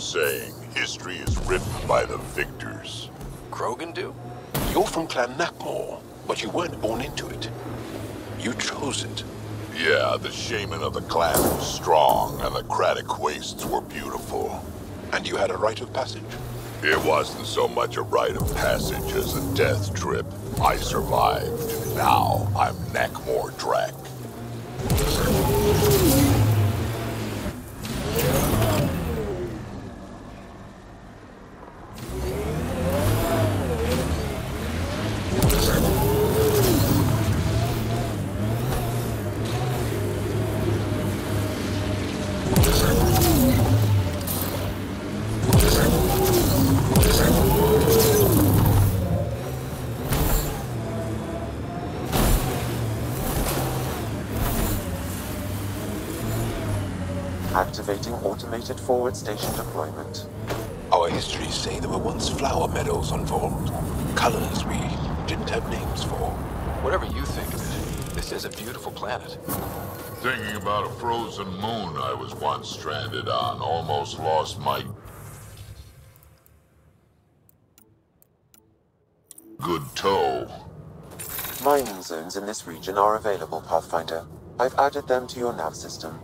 saying, history is written by the victors. Krogan do? You're from Clan Nakmor, but you weren't born into it. You chose it. Yeah, the shaman of the clan was strong, and the Craddock wastes were beautiful. And you had a rite of passage? It wasn't so much a rite of passage as a death trip. I survived. Now I'm Nakmor Drak. Activating automated forward station deployment. Our histories say there were once flower meadows unformed. Colors we didn't have names for. Whatever you think of it, this is a beautiful planet. Thinking about a frozen moon I was once stranded on, almost lost my good toe. Mining zones in this region are available, Pathfinder. I've added them to your nav system.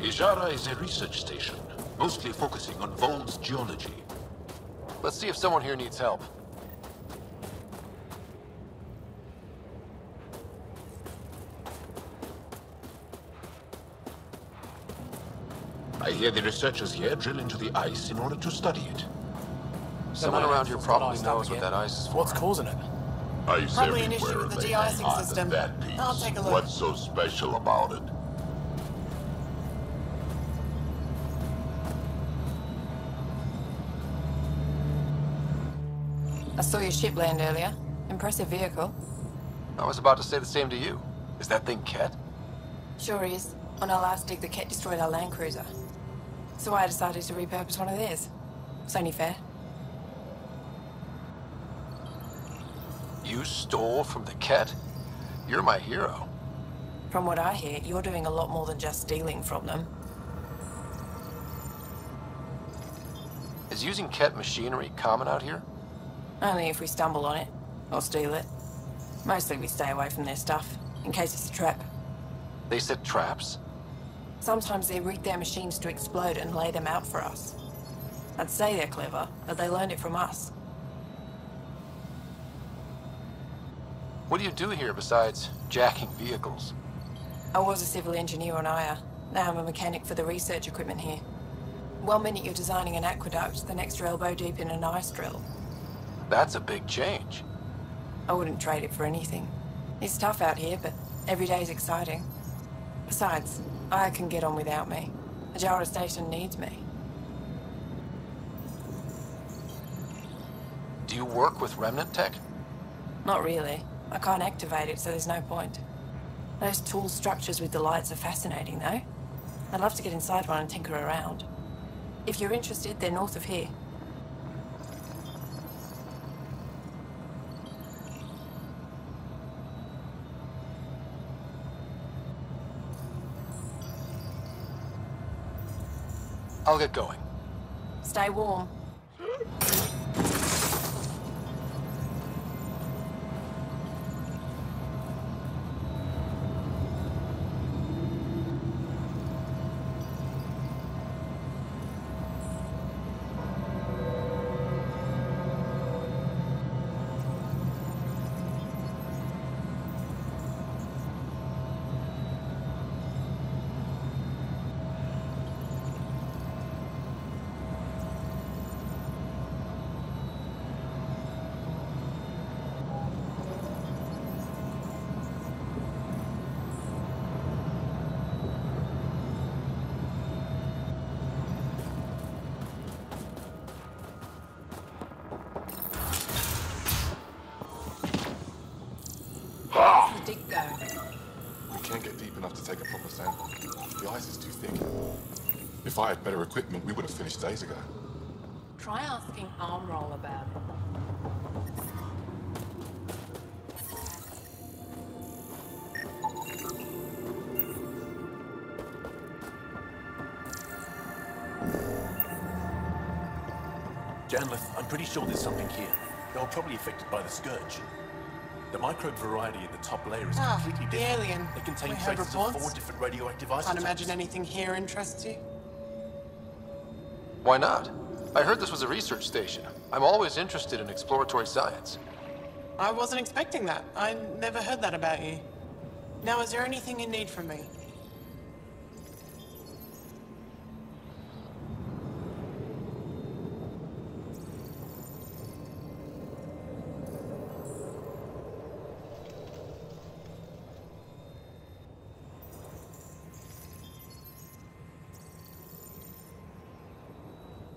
Ijara is a research station, mostly focusing on Vol's geology. Let's see if someone here needs help. I hear the researchers here drill into the ice in order to study it. Someone around here probably knows what that ice is for. What's causing it? Ice Probably an everywhere, issue with the they hang de-icing on to system. that piece. I'll take a look. What's so special about it? I saw your ship land earlier. Impressive vehicle. I was about to say the same to you. Is that thing Ket? Sure is. On our last dig, the Ket destroyed our land cruiser. So I decided to repurpose one of theirs. It's only fair. You stole from the Ket? You're my hero. From what I hear, you're doing a lot more than just stealing from them. Is using Ket machinery common out here? Only if we stumble on it, or steal it. Mostly we stay away from their stuff, in case it's a trap. They set traps? Sometimes they rig their machines to explode and lay them out for us. I'd say they're clever, but they learned it from us. What do you do here besides jacking vehicles? I was a civil engineer on Aya. Now I'm a mechanic for the research equipment here. One minute you're designing an aqueduct, the next you're elbow deep in an ice drill. That's a big change. I wouldn't trade it for anything. It's tough out here, but every day's exciting. Besides, Aya can get on without me. Ajara Station needs me. Do you work with remnant tech? Not really. I can't activate it, so there's no point. Those tool structures with the lights are fascinating, though. I'd love to get inside one and tinker around. If you're interested, they're north of here. I'll get going. Stay warm. The ice is too thick. If I had better equipment, we would have finished days ago. Try asking Armroll about it. Janlith, I'm pretty sure there's something here. They were probably affected by the scourge. The microbe variety in the top layer is completely the different. alien. They contain We heard traces of reports. 4 different radioactive isotopes. Can't imagine anything here interests you. Why not? I heard this was a research station. I'm always interested in exploratory science. I wasn't expecting that. I never heard that about you. Now, is there anything you need from me?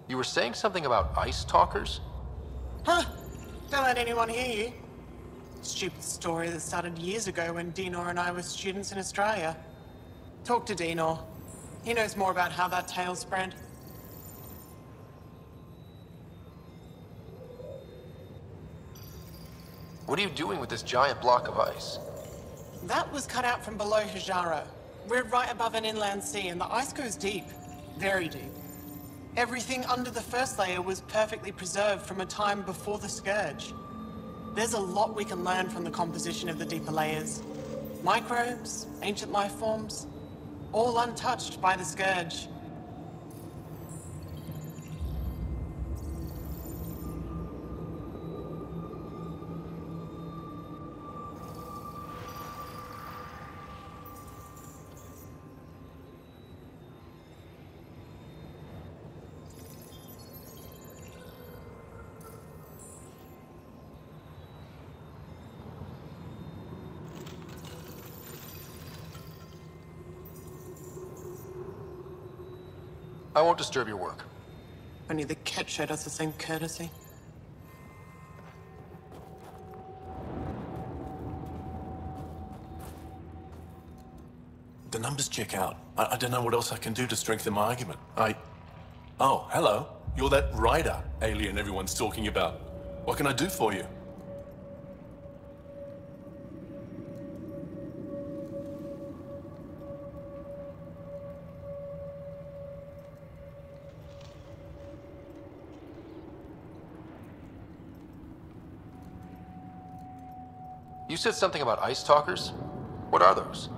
You were saying something about ice talkers? Huh? Don't let anyone hear you. Stupid story that started years ago when Dinor and I were students in Australia. Talk to Dinor. He knows more about how that tale spread. What are you doing with this giant block of ice? That was cut out from below Hijaro. We're right above an inland sea and the ice goes deep. Very deep. Everything under the first layer was perfectly preserved from a time before the Scourge. There's a lot we can learn from the composition of the deeper layers. Microbes, ancient life forms, all untouched by the Scourge. I won't disturb your work. Only the cat showed us the same courtesy. The numbers check out. I don't know what else I can do to strengthen my argument. Oh, hello. You're that rider alien everyone's talking about. What can I do for you? You said something about ice talkers? What are those?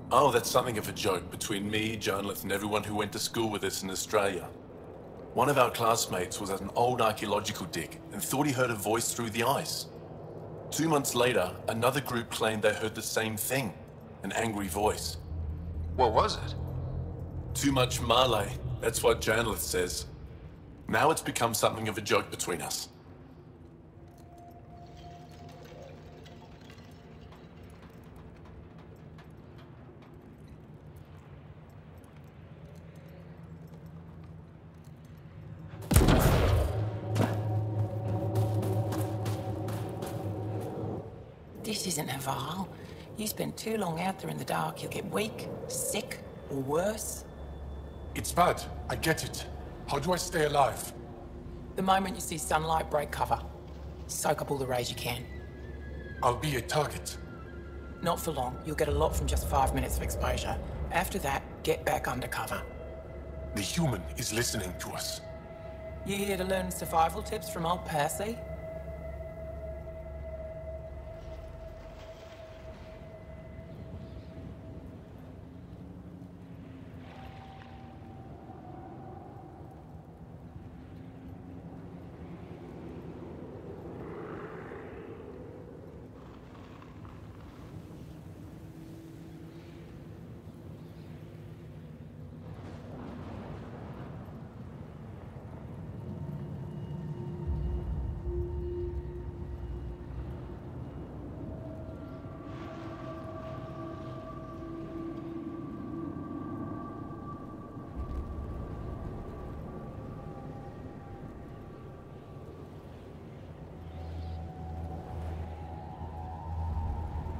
Oh, that's something of a joke between me, Janlith, and everyone who went to school with us in Australia. One of our classmates was at an old archaeological dig and thought he heard a voice through the ice. 2 months later, another group claimed they heard the same thing, an angry voice. What was it? Too much Malay, that's what Janlith says. Now it's become something of a joke between us. This isn't Haval. You spend too long out there in the dark, you'll get weak, sick, or worse. It's bad. I get it. How do I stay alive? The moment you see sunlight, break cover. Soak up all the rays you can. I'll be a target. Not for long. You'll get a lot from just 5 minutes of exposure. After that, get back under cover. The human is listening to us. You here to learn survival tips from old Percy?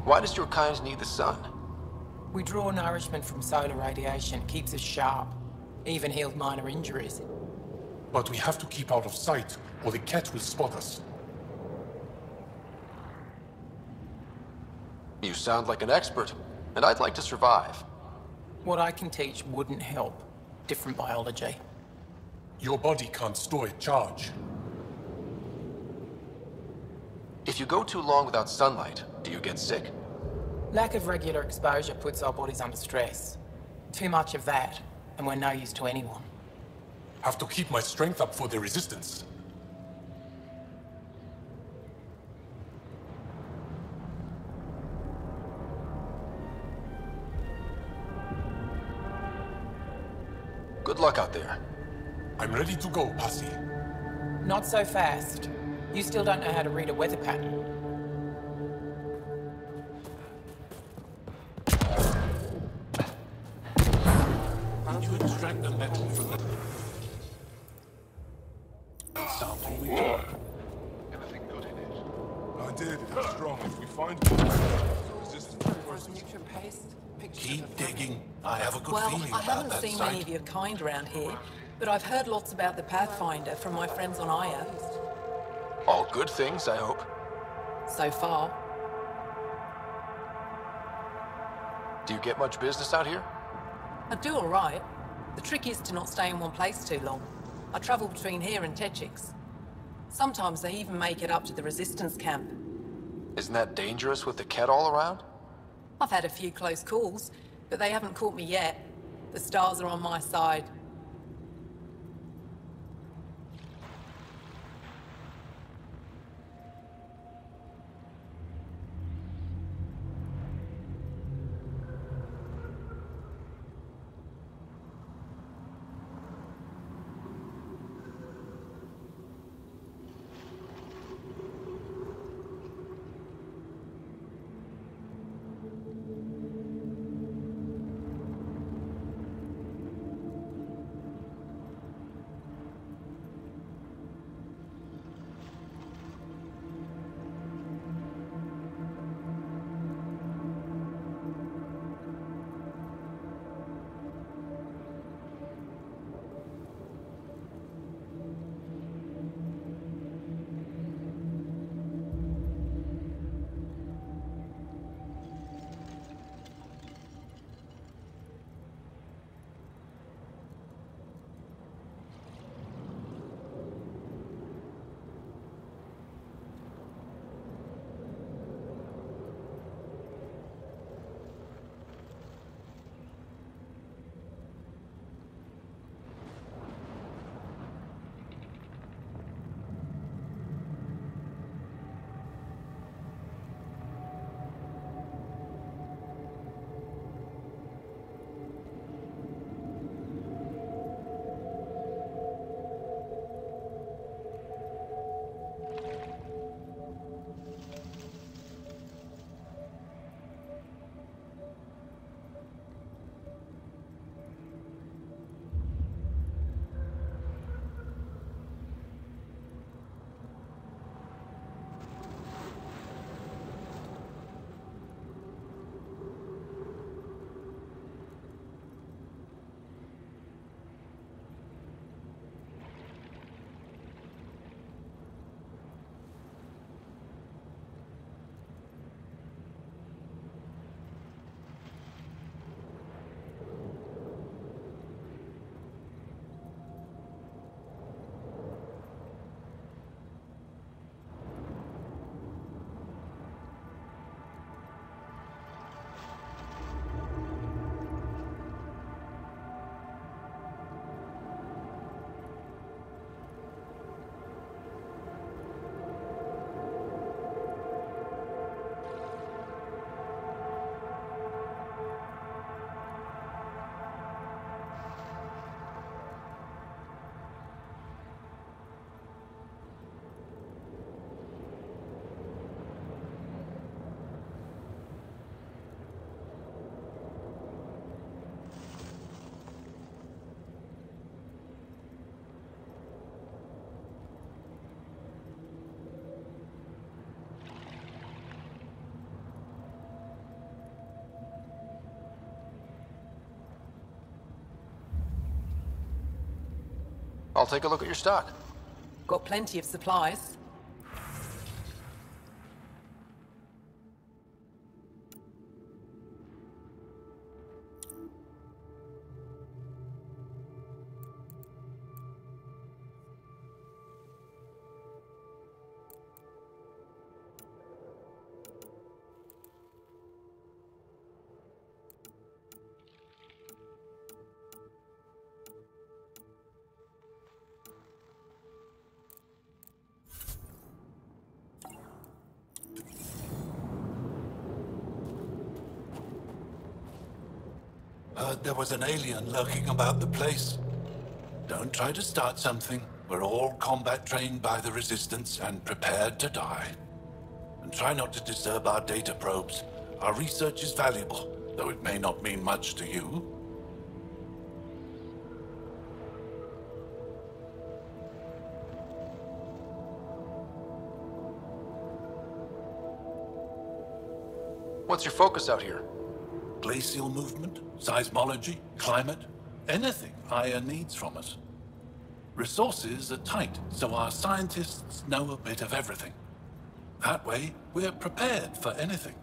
Why does your kind need the sun? We draw nourishment from solar radiation, keeps us sharp. Even heals minor injuries. But we have to keep out of sight, or the cat will spot us. You sound like an expert, and I'd like to survive. What I can teach wouldn't help. Different biology. Your body can't store a charge. If you go too long without sunlight, do you get sick? Lack of regular exposure puts our bodies under stress. Too much of that, and we're no use to anyone. Have to keep my strength up for the resistance. Good luck out there. I'm ready to go, Posse. Not so fast. You still don't know how to read a weather pattern. Did you extract the metal from the sample we took? Anything good in it? I did. It's strong. If we find resistance. Keep digging. I have a good Well, feeling I about haven't that seen site. many of your kind around here, but I've heard lots about the Pathfinder from my friends on Aya. All good things, I hope. So far. Do you get much business out here? I do all right. The trick is to not stay in one place too long. I travel between here and Techix. Sometimes they even make it up to the Resistance camp. Isn't that dangerous with the cat all around? I've had a few close calls, but they haven't caught me yet. The stars are on my side. I'll take a look at your stock. Got plenty of supplies. Heard there was an alien lurking about the place. Don't try to start something. We're all combat trained by the Resistance and prepared to die. And try not to disturb our data probes. Our research is valuable, though it may not mean much to you. What's your focus out here? Glacial movement, seismology, climate, anything Aya needs from us. Resources are tight, so our scientists know a bit of everything. That way, we're prepared for anything.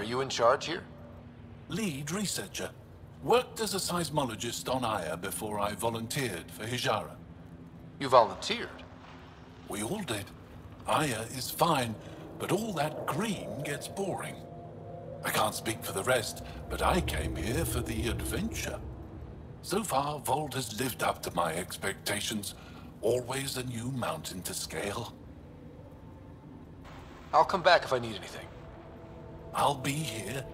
Are you in charge here? Lead researcher. Worked as a seismologist on Aya before I volunteered for Hijara. You volunteered? We all did. Aya is fine, but all that green gets boring. I can't speak for the rest, but I came here for the adventure. So far, Vold has lived up to my expectations. Always a new mountain to scale. I'll come back if I need anything. I'll be here.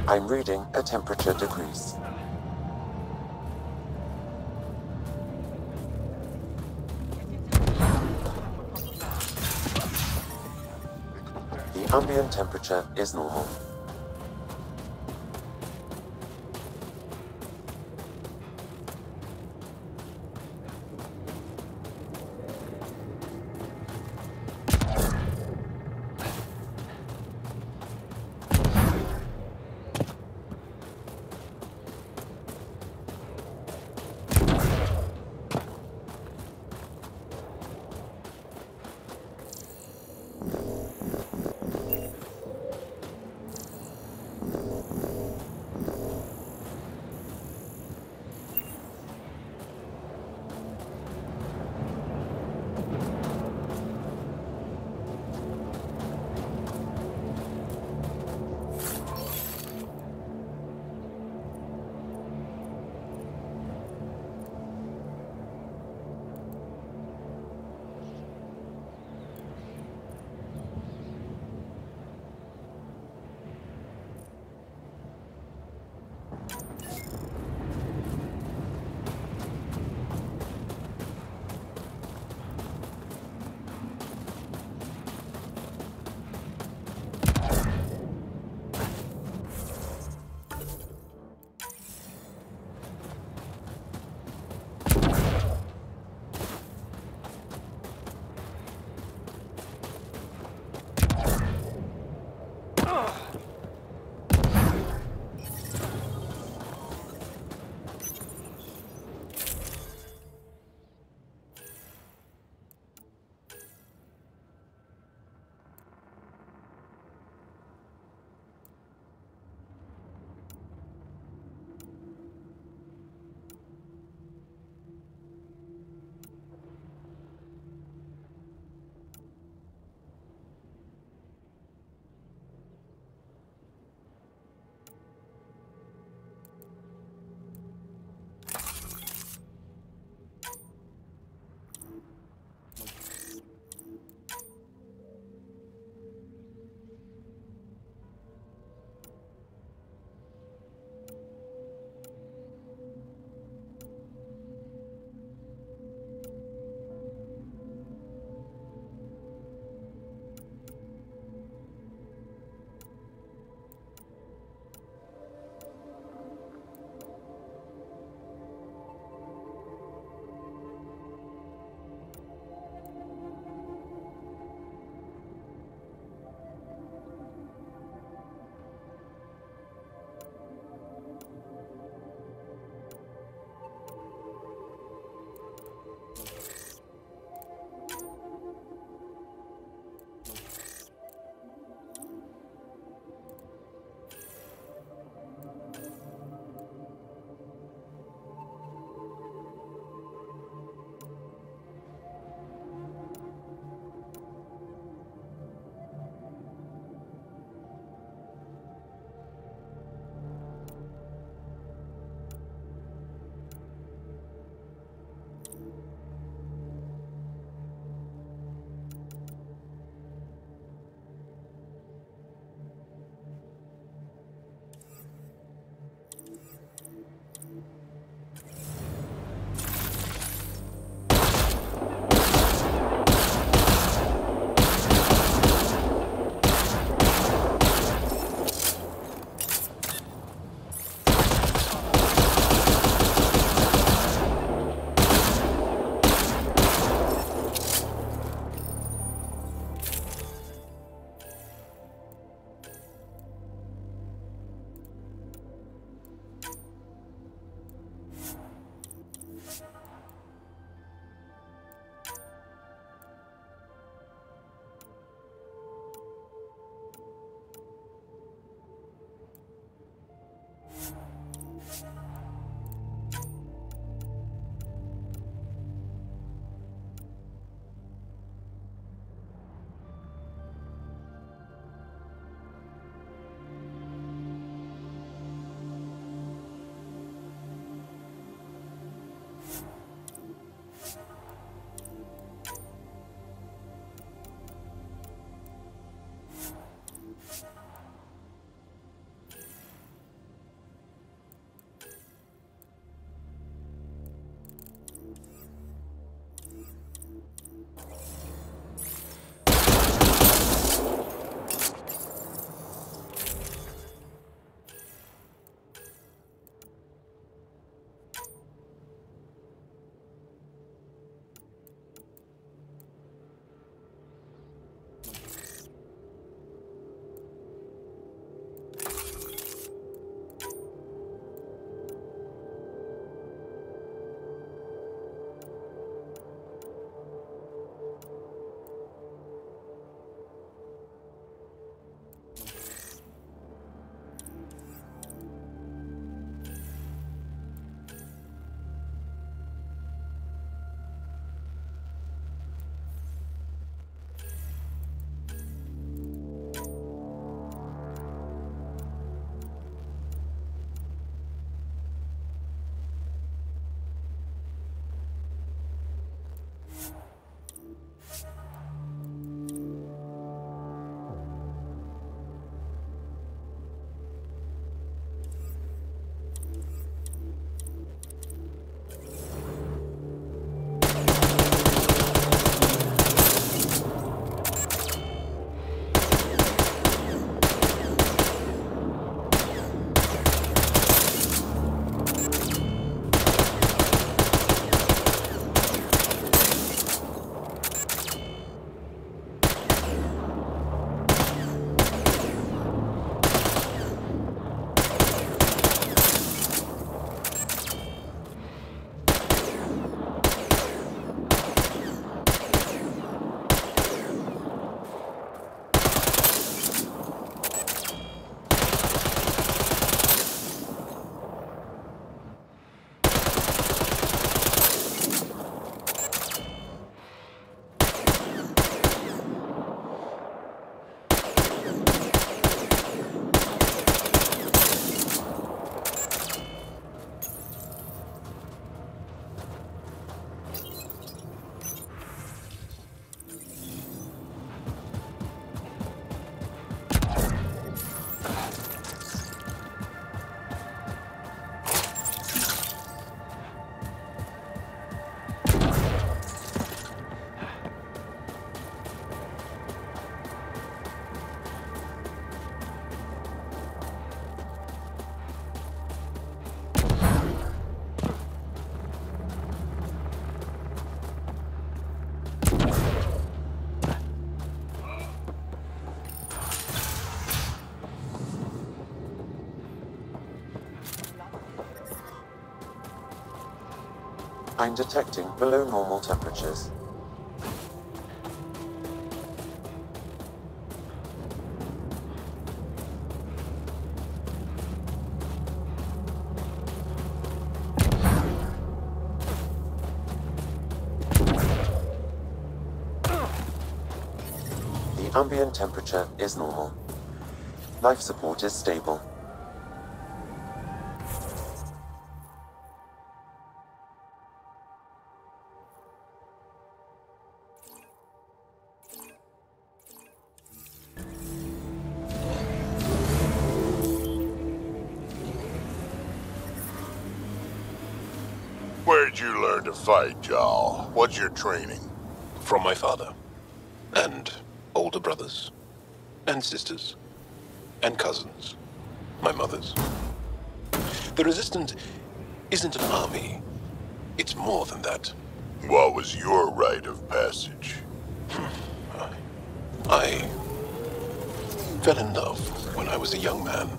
I'm reading a temperature decrease. The ambient temperature is normal. I'm detecting below normal temperatures. The ambient temperature is normal. Life support is stable. Where'd you learn to fight, Jarl? What's your training? From my father. And older brothers. And sisters. And cousins. My mother's. The Resistance isn't an army. It's more than that. What was your rite of passage? I fell in love when I was a young man.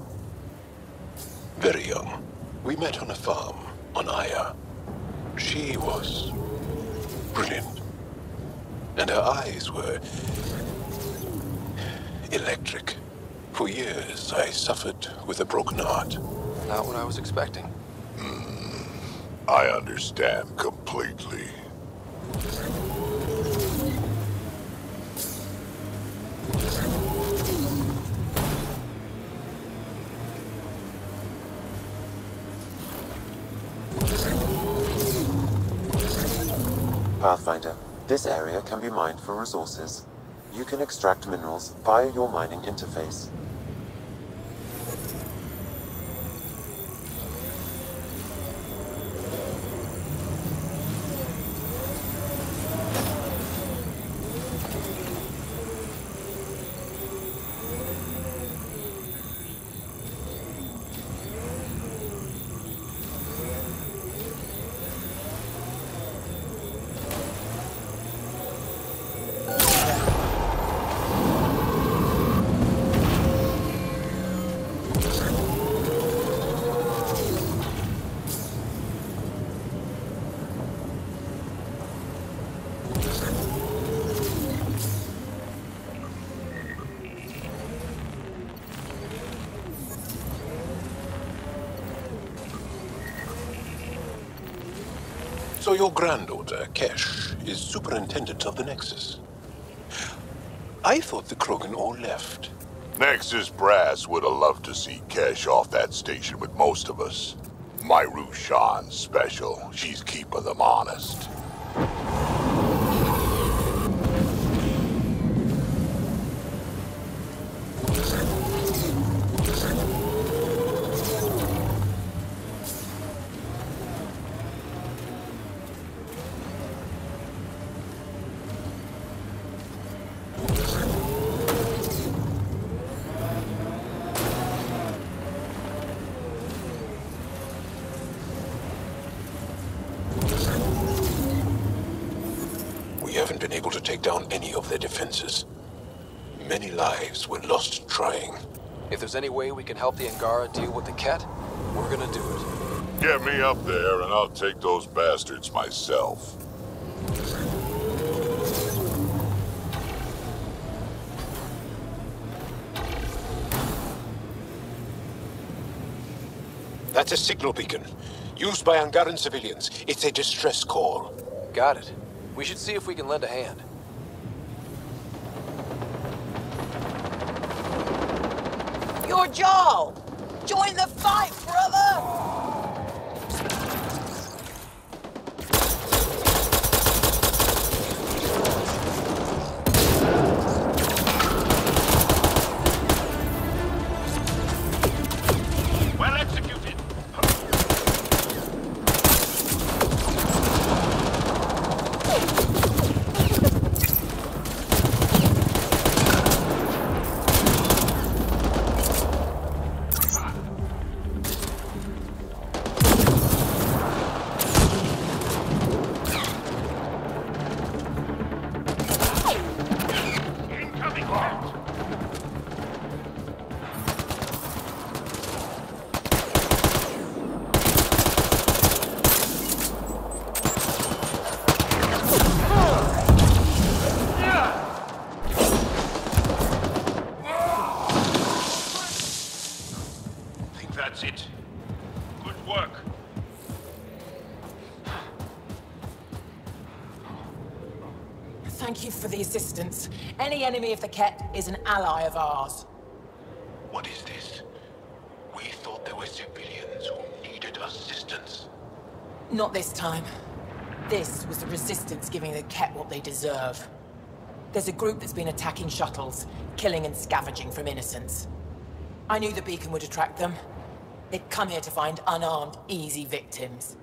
Very young. We met on a farm on Aya. She was brilliant. And her eyes were electric. For years, I suffered with a broken heart. Not what I was expecting. I understand completely. Pathfinder, this area can be mined for resources. You can extract minerals via your mining interface. So your granddaughter, Kesh, is superintendent of the Nexus. I thought the Krogan all left. Nexus Brass would have loved to see Kesh off that station with most of us. My Rushan's special. She's keeping them honest. We haven't been able to take down any of their defenses. Many lives were lost trying. If there's any way we can help the Angara deal with the Ket, we're gonna do it. Get me up there and I'll take those bastards myself. That's a signal beacon, used by Angaran civilians. It's a distress call. Got it. We should see if we can lend a hand. You're Jarl! Join the fight, brother! Well executed. That's it. Good work. Thank you for the assistance. Any enemy of the Ket is an ally of ours. What is this? We thought there were civilians who needed assistance. Not this time. This was the Resistance giving the Ket what they deserve. There's a group that's been attacking shuttles, killing and scavenging from innocents. I knew the beacon would attract them. They'd come here to find unarmed, easy victims.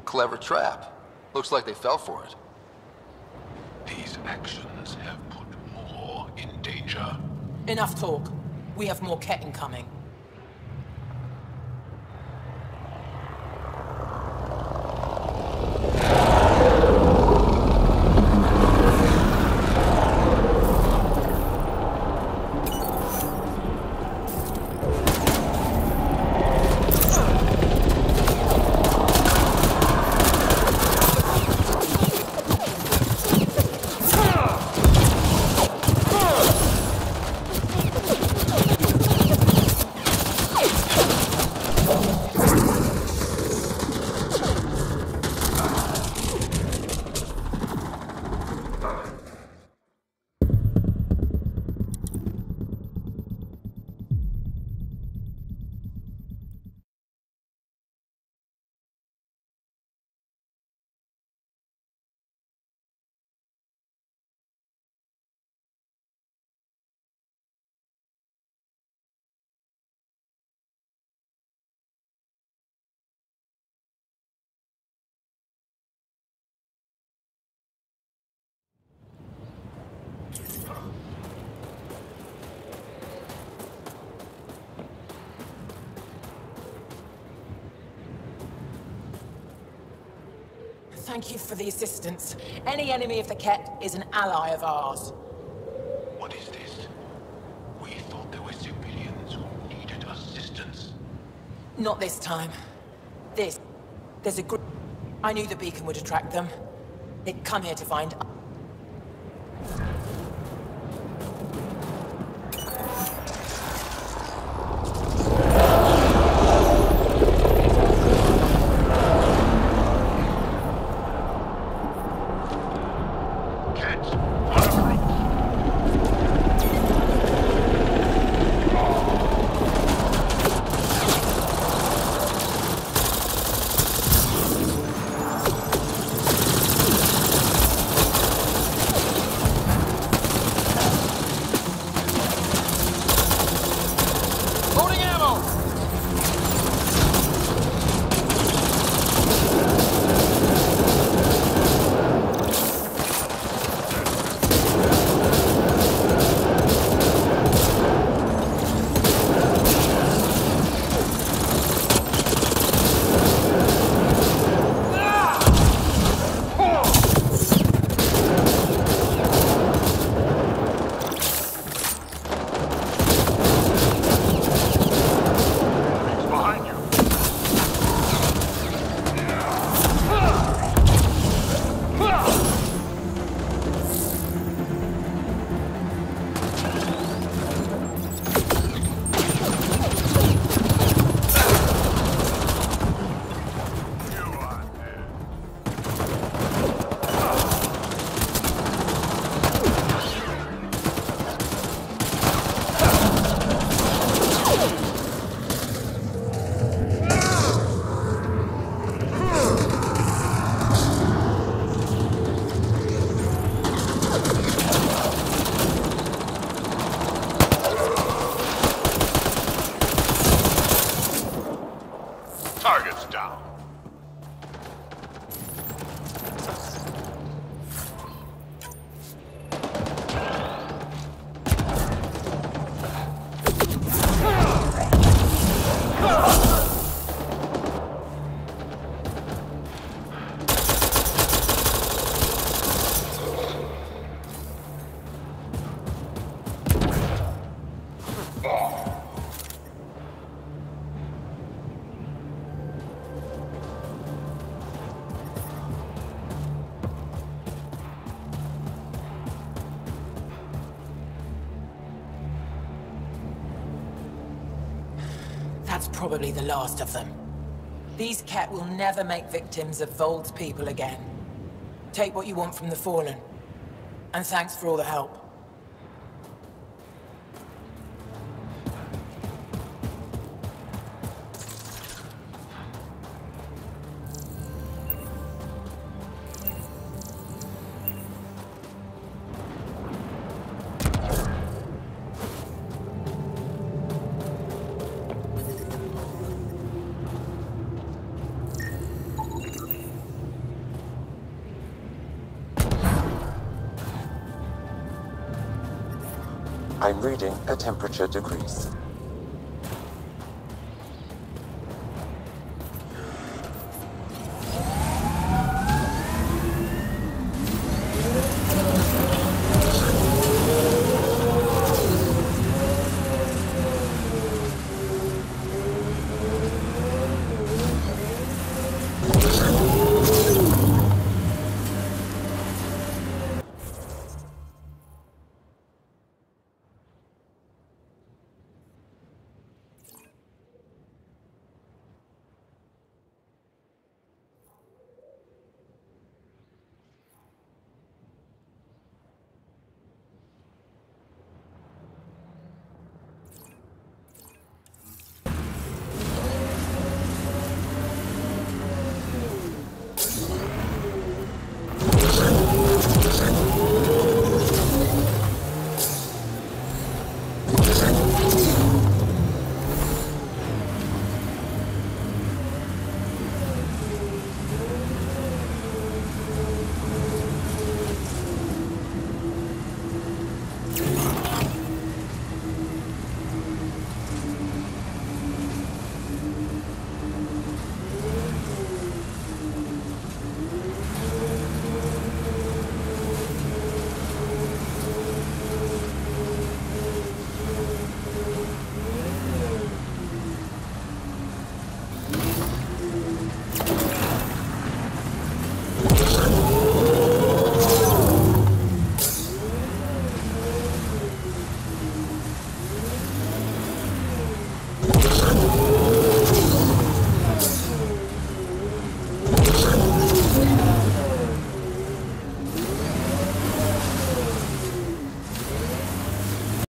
Clever trap. Looks like they fell for it. These actions have put more in danger. Enough talk. We have more Ket incoming. Thank you for the assistance. Any enemy of the Ket is an ally of ours. What is this? We thought there were civilians who needed assistance. Not this time. There's a group... I knew the beacon would attract them. They'd come here to find... That's probably the last of them. These Ket will never make victims of Vold's people again. Take what you want from the Fallen. And thanks for all the help. I'm reading a temperature decrease.